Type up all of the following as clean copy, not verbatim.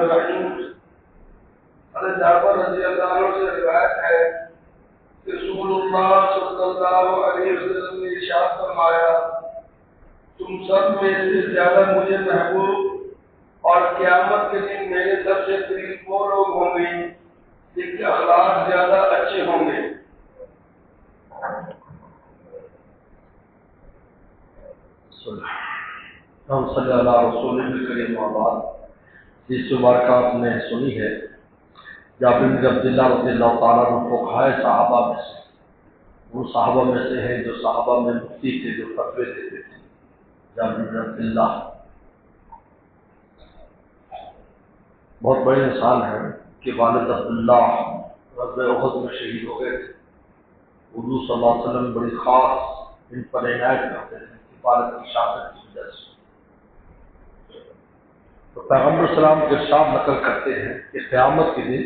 الرحیم۔ حضرت جابر رضی اللہ عنہ سے روایت ہے کہ رسول اللہ صلی اللہ علیہ وسلم نے ارشاد فرمایا تم سب میں سے زیادہ مجھے محبوب اور قیامت کے دن میرے سب سے قریب وہ لوگ ہوں گے جن کے اخلاق زیادہ اچھے ہوں گے۔ ہم صلی اللہ رسول کریم آباد اس مبارکات نے سنی ہے جابر بن عبداللہ رضی اللہ تعالیٰ عنہ فقہائے صحابہ میں سے، وہ صحابہ میں سے ہیں جو صحابہ میں مفتی تھے، جو فتوے دیتے تھے۔ جابر بن عبداللہ بہت بڑے انسان ہیں کہ والد عبداللہ غزوہ احد میں شہید ہو گئے تھے۔ حضور صلی اللہ علیہ وسلم بڑی خاص ان پر عنایت کرتے تھے حفاظت کی شہادت کی وجہ سے۔ تو پیغمبر السلام کے ارشاد نقل کرتے ہیں کہ قیامت کے دن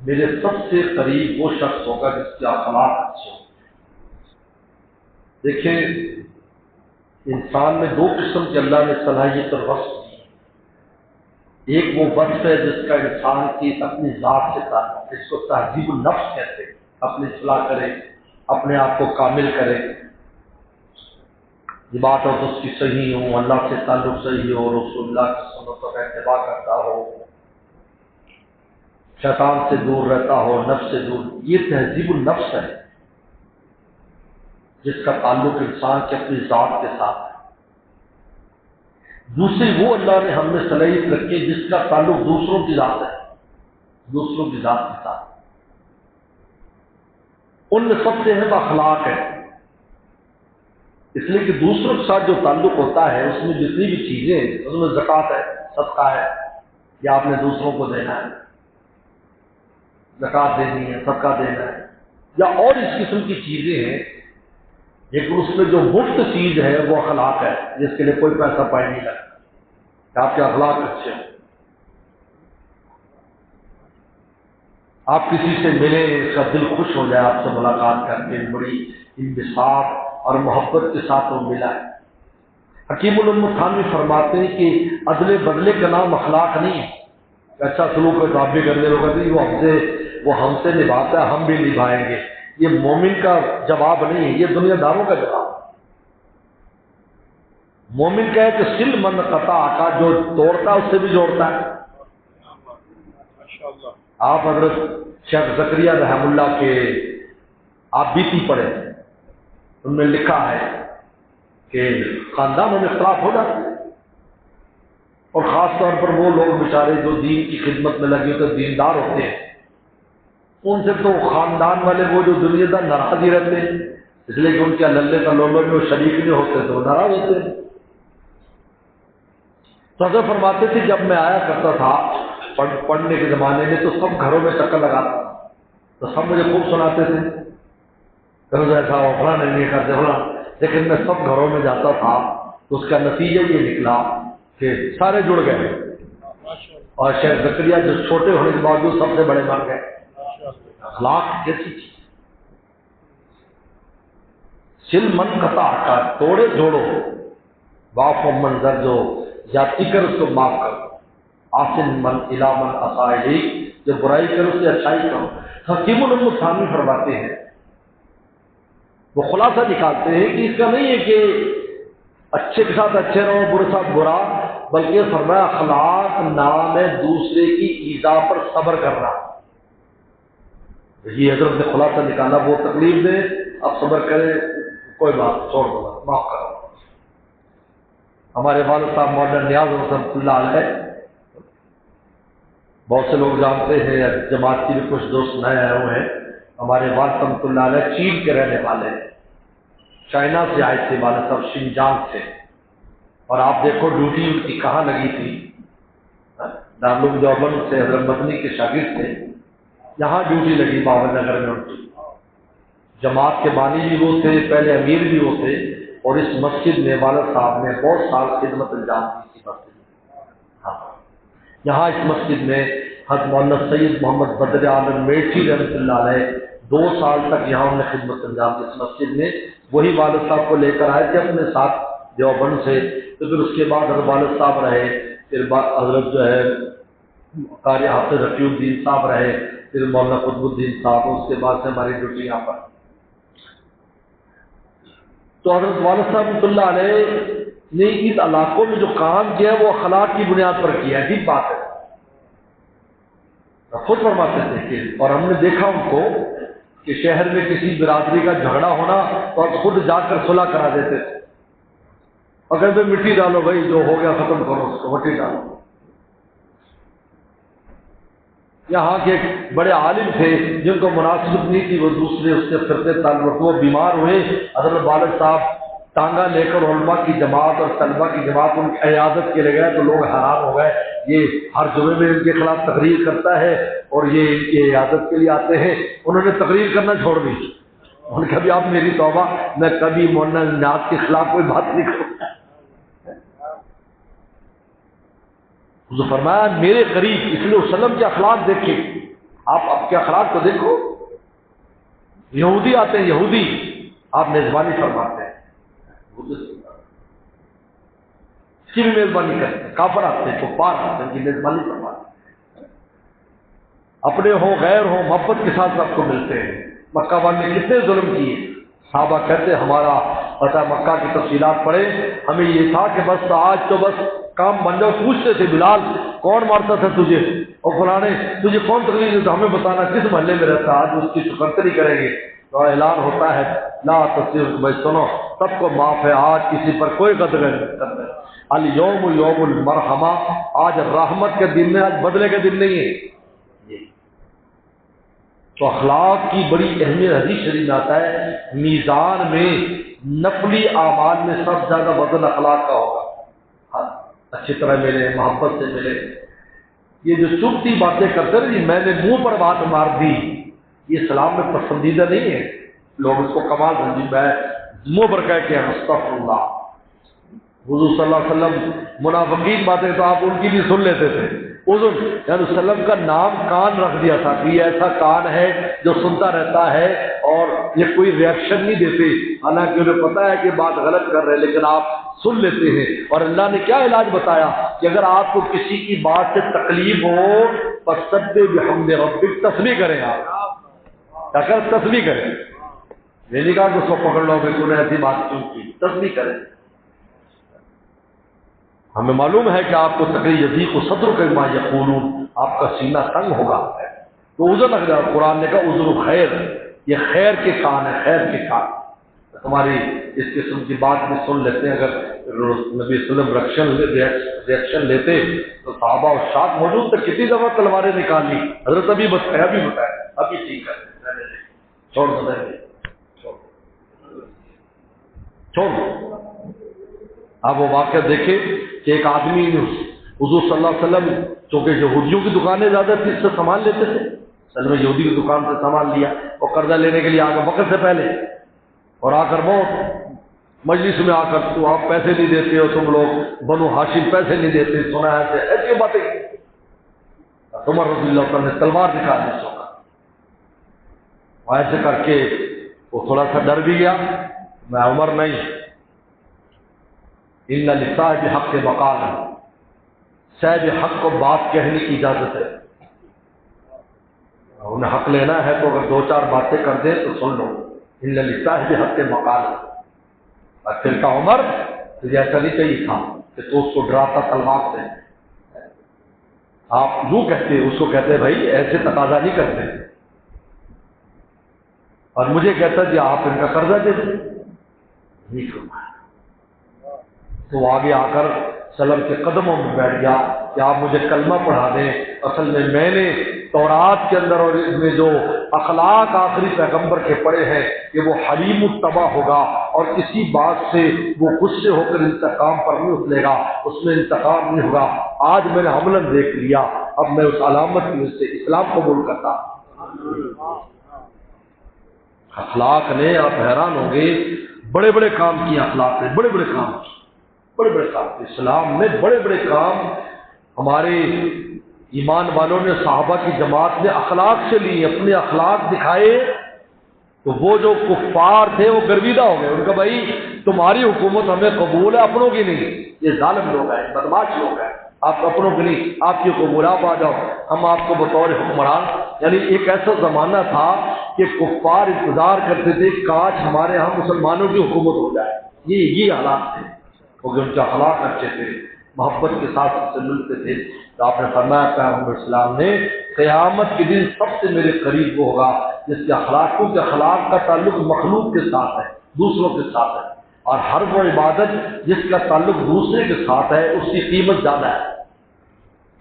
میرے سب سے قریب وہ شخص ہوگا جس کے اخلاق اچھے ہوں۔ دیکھیں انسان میں دو قسم کی اللہ نے صلاحیت اور وصف دی۔ ایک وہ وصف ہے جس کا انسان کی اپنی ذات سے تعلق ہے، اس کو تہذیب النفس کہتے ہیں، اپنی اصلاح کرے، اپنے آپ کو کامل کرے، عبادت اس کی صحیح ہو، اللہ سے تعلق صحیح ہو، رسول اللہ کی سنتوں کا اتباع کرتا ہو، شیطان سے دور رہتا ہو، نفس سے دور۔ یہ تہذیب النفس ہے جس کا تعلق انسان کی اپنی ذات کے ساتھ ہے۔ دوسری وہ اللہ نے ہم میں صلاحیت رکھی جس کا تعلق دوسروں کی ذات ہے، دوسروں کی ذات کے ساتھ۔ ان میں سب سے اہم اخلاق ہے، اس لیے کہ دوسروں کے ساتھ جو تعلق ہوتا ہے اس میں جتنی بھی چیزیں ہیں اس میں زکوٰۃ ہے، صدقہ ہے، یا آپ نے دوسروں کو دینا ہے، زکوٰۃ دینی ہے، صدقہ دینا ہے، یا اور اس قسم کی چیزیں ہیں، لیکن اس میں جو مفت چیز ہے وہ اخلاق ہے جس کے لیے کوئی پیسہ پائے نہیں لگتا کہ آپ کے اخلاق اچھے ہوں۔ آپ کسی سے ملیں، اس کا دل خوش ہو جائے آپ سے ملاقات کر کے، بڑی انبساط اور محبت کے ساتھ وہ ملا ہے۔ حکیم الامت تھانوی فرماتے ہیں کہ عدل بدلے کا نام اخلاق نہیں ہے، اچھا سلوک ہے تو آپ بھی کرنے لوگ وہ ہم سے نبھاتا ہے ہم بھی نبھائیں گے، یہ مومن کا جواب نہیں ہے، یہ دنیا داروں کا جواب ہے۔ مومن کہے کہ سل من قطع کا جو توڑتا ہے اس سے بھی جوڑتا ہے۔ آپ حضرت شیخ زکریا رحم اللہ کے آپ بیتی پڑھے، ان میں لکھا ہے کہ خاندانوں میں اختلاف ہو جاتے ہیں، اور خاص طور پر وہ لوگ بیچارے جو دین کی خدمت میں لگے ہوتے دیندار ہوتے ہیں، ان سے تو خاندان والے وہ جو دنیا دار ناراض ہی رہتے ہیں، اس لیے کہ ان کے للے کا لولو میں وہ شریک نہیں ہوتے تو وہ ناراض ہوتے ہیں۔ تو حضرت فرماتے تھے جب میں آیا کرتا تھا پڑھنے کے زمانے میں تو سب گھروں میں چکر لگاتا تھا، تو سب مجھے خوب سناتے تھے ایسا ہو فلاں نہیں کرتے فلاں، لیکن میں سب گھروں میں جاتا تھا تو اس کا نتیجہ یہ نکلا کہ سارے جڑ گئے، اور شیخ زکریا جو چھوٹے ہونے کے باوجود سب سے بڑے بن گئے۔ اخلاق کیسی چیز، سل من قطع کا توڑے جوڑو، واف و منظر جو جاتی کر اس کو معاف کرو، آسن من الا من اساء جو برائی کرو اس سے اچھائی کرو۔ حکیم الامت تھانوی فرماتے ہیں، وہ خلاصہ نکالتے ہیں کہ اس کا نہیں ہے کہ اچھے کے ساتھ اچھے رہو برے کے ساتھ برا، بلکہ فرمایا اخلاق نام ہے دوسرے کی ایذا پر صبر کرنا۔ یہ حضرت نے خلاصہ نکالا، وہ تکلیف دے اب صبر کرے، کوئی بات چھوڑ دو، معاف کرو۔ ہمارے والد صاحب مولانا نیاز رحمۃ اللہ علیہ، بہت سے لوگ جانتے ہیں، جماعت کی بھی کچھ دوست نئے آئے ہوئے ہیں، ہمارے والد رحمۃ اللہ علیہ چین کے رہنے والے ہیں، چائنا سے آئے تھے والد صاحب، شنجانگ سے، اور آپ دیکھو ڈیوٹی ان کی کہاں لگی تھی، دارالعلوم دیوبند سے حضرت مدنی کے شاگرد تھے، یہاں ڈیوٹی لگی باور نگر میں ان کی۔ جماعت کے بانی بھی وہ تھے، پہلے امیر بھی وہ تھے، اور اس مسجد میں والد صاحب نے بہت سال خدمت انجام دی تھی مسجد میں۔ ہاں، یہاں اس مسجد میں حضرت مولانا سید محمد بدر عالم میٹھی رحمۃ اللہ علیہ 2 سال تک یہاں انہوں نے خدمت انجام دی اس مسجد میں۔ وہی والد صاحب کو لے کر آئے تھے اپنے ساتھ دیوبند سے، تو پھر اس کے بعد حضرت والد صاحب رہے، پھر حضرت جو ہے قاری حافظ رفیع الدین صاحب رہے، پھر مولانا قطب الدین صاحب، اس کے بعد سے ہماری ڈیوٹی یہاں پر۔ تو حضرت والد صاحب رحمۃ اللہ علیہ نے اس علاقوں میں جو کام کیا ہے وہ اخلاق کی بنیاد پر کیا ہے، ٹھیک بات ہے، خود فرماتے تھے کہ، اور ہم نے دیکھا ان کو کہ شہر میں کسی برادری کا جھگڑا ہونا تو خود جا کر صلح کرا دیتے تھے، اور کہتے مٹی ڈالو بھائی، جو ہو گیا ختم کرو اس کو، مٹی ڈالو۔ یہاں کے ایک بڑے عالم تھے جن کو مناسبت نہیں تھی، وہ دوسرے اس سے پھرتے تعلق، وہ بیمار ہوئے، حضرت والد صاحب ٹانگا لے کر علماء کی جماعت اور طلبہ کی جماعت ان کی عیادت کے لے گئے، تو لوگ حیران ہو گئے، یہ ہر جمعے میں ان کے خلاف تقریر کرتا ہے اور یہ ان کی عیادت کے لیے آتے ہیں۔ انہوں نے تقریر کرنا چھوڑ دی، انہوں نے کہا بھی آپ میری توبہ، میں کبھی مولانا نیاز کے خلاف کوئی بات نہیں کروں۔ جو فرمایا میرے قریب، اس لیے وسلم کے اخلاق دیکھیں، آپ کے اخلاق کو دیکھو۔ یہودی آتے ہیں، یہودی، آپ میزبانی فرماتے ہیں، اس کی بھی میزبانی کرتے ہیں۔ کافر آتے ہیں، کفار آتے ہیں، ان کی میزبانی فرماتے ہیں۔ اپنے ہوں غیر ہوں، محبت کے ساتھ سب کو ملتے ہیں۔ مکہ والے نے کتنے ظلم کیے، صحابہ کہتے ہمارا پتہ مکہ کی تفصیلات پڑھے، ہمیں یہ تھا کہ بس آج تو بس کام بن جاؤ۔ پوچھتے تھے بلال کون مارتا تھا تجھے، اور فلانے تجھے کون تکلیف دیتا، ہمیں بتانا کس محلے میں رہتا، آج اس کی شکرتری کریں گے۔ تو اعلان ہوتا ہے لا تصیر، بھائی سنو سب کو معاف ہے، آج کسی پر کوئی قدر نہیں۔ الیوم یوم المرحمہ، آج رحمت کے دن ہے، آج بدلے کے دن نہیں ہے۔ تو اخلاق کی بڑی اہمیت حدیث شریف میں آتا ہے، میزان میں نفلی اعمال میں سب زیادہ وزن اخلاق کا ہوگا۔ اچھی طرح ملے، محبت سے ملے۔ یہ جو چبھتی باتیں کرتے ہیں، میں نے منہ پر بات مار دی، یہ اسلام میں پسندیدہ نہیں ہے۔ لوگ اس کو کمال سمجھی، میں منہ پر کہہ کے استغفر اللہ۔ حضور صلی اللہ علیہ وسلم منافقین باتیں تو آپ ان کی بھی سن لیتے تھے۔ حضور یعنی وسلم کا نام کان رکھ دیا تھا کہ یہ ایسا کان ہے جو سنتا رہتا ہے اور یہ کوئی ریئیکشن نہیں دیتے، حالانکہ انہیں پتا ہے کہ بات غلط کر رہے ہیں، لیکن آپ سن لیتے ہیں۔ اور اللہ نے کیا علاج بتایا کہ اگر آپ کو کسی کی بات سے تکلیف ہو فسبح بحمد ربک، تسبیح کریں، آپ اگر تسبیح کریں، یہ نہیں کہا کہ اس کو پکڑ لو کہ تو نے ایسی بات کیوں کی، تسبیح کریں۔ ہمیں معلوم ہے کہ آپ کو تکلیف یضیق صدرک بما یقولون، آپ کا سینہ تنگ ہوگا، تو عذر رکھ جاؤ۔ قرآن نے کہا عذر خیر، یہ خیر کے کان ہے، خیر کے کان۔ تمہاری اس قسم کی بات میں سن لیتے ہیں، اگر نبی صلی اللہ علیہ وسلم ریئیکشن لیتے تو صحابہ اور شاک موجود تھے، کتنی دفعہ تلواریں نکالی، حضرت ابھی بتایا، ابھی ٹھیک ہے، چھوڑ دو، چھوڑ دو۔ آپ وہ واقعہ دیکھیں کہ ایک آدمی حضور صلی اللہ علیہ وسلم، چونکہ یہودیوں کی دکانیں زیادہ تھی، اس سے سامان لیتے تھے، اصل میں یہودی کی دکان سے سامان لیا اور قرضہ لینے کے لیے آ کر وقت سے پہلے، اور آ کر بہت مجلس میں آ کر تو آپ پیسے نہیں دیتے ہو، تم لوگ بنو ہاشم پیسے نہیں دیتے، سنا ہے ایسی باتیں۔ عمر رضی اللہ عنہ نے تلوار نکالنے سوکا، ایسے کر کے وہ تھوڑا سا ڈر بھی گیا، میں عمر نہیں، ان لصاحب حق مقال، صاحب حق کو بات کہنے کی اجازت ہے، انہیں حق لینا ہے تو اگر دو چار باتیں کر دیں تو سن لو، ان لصاحب حق مقال۔ اور پھر کہا عمر تجھے ایسا نہیں چاہیے تھا کہ تو اس کو ڈراتا تلوار سے، آپ یوں کہتے، اس کو کہتے بھائی ایسے تقاضا نہیں کرتے، اور مجھے کہتا جی آپ ان کا قرضہ دے دیں، نہیں فرمایا۔ تو آگے آ کر سلم کے قدموں میں بیٹھ گیا کہ آپ مجھے کلمہ پڑھا دیں، اصل میں نے تورات کے اندر اور اس میں جو اخلاق آخری پیغمبر کے پڑھے ہیں کہ وہ حلیم الطبع ہوگا اور کسی بات سے وہ غصے ہو کر انتقام پر نہیں اترے گا، اس میں انتقام نہیں ہوگا۔ آج میں نے حملاً دیکھ لیا، اب میں اس علامت کی وجہ سے اسلام قبول کرتا۔ اخلاق نے، آپ حیران ہوں گے، بڑے بڑے کام کیے، اخلاق نے بڑے بڑے کام کیے، بڑے بڑے کام۔ اسلام میں بڑے بڑے کام ہمارے ایمان والوں نے، صحابہ کی جماعت نے اخلاق سے لی، اپنے اخلاق دکھائے، تو وہ جو کفار تھے وہ گرویدہ ہو گئے، ان کا بھائی تمہاری حکومت ہمیں قبول ہے، اپنوں کی نہیں، یہ ظالم لوگ ہیں، بدماش لوگ ہیں، آپ اپنوں کے لیے آپ کے کو غلام آ جاؤ، ہم آپ کو بطور حکمران. یعنی ایک ایسا زمانہ تھا کہ کفار انتظار کرتے تھے کاش ہمارے ہاں مسلمانوں کی حکومت ہو جائے. یہ حالات تھے، کیونکہ ان کے اخلاق اچھے تھے، محبت کے ساتھ ان سے ملتے تھے. تو آپ نے فرمایا پیغمبر اسلام نے قیامت کے دن سب سے میرے قریب وہ ہوگا جس کے اخلاقوں کے اخلاق کا تعلق مخلوق کے ساتھ ہے، دوسروں کے ساتھ ہے، اور ہر وہ عبادت جس کا تعلق دوسرے کے ساتھ ہے اس کی قیمت زیادہ ہے،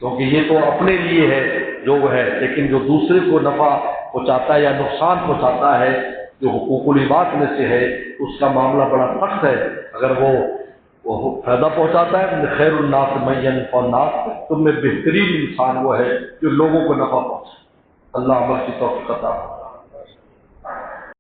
کیونکہ یہ تو اپنے لیے ہے جو وہ ہے، لیکن جو دوسرے کو نفع پہنچاتا ہے یا نقصان پہنچاتا ہے جو حقوق العباد میں سے ہے اس کا معاملہ بڑا سخت ہے. اگر وہ فائدہ پہنچاتا ہے خیر الناس من ينفع الناس، تم میں بہترین انسان وہ ہے جو لوگوں کو نفع پہنچائے. اللہ عمل کی توفیق عطا فرمائے.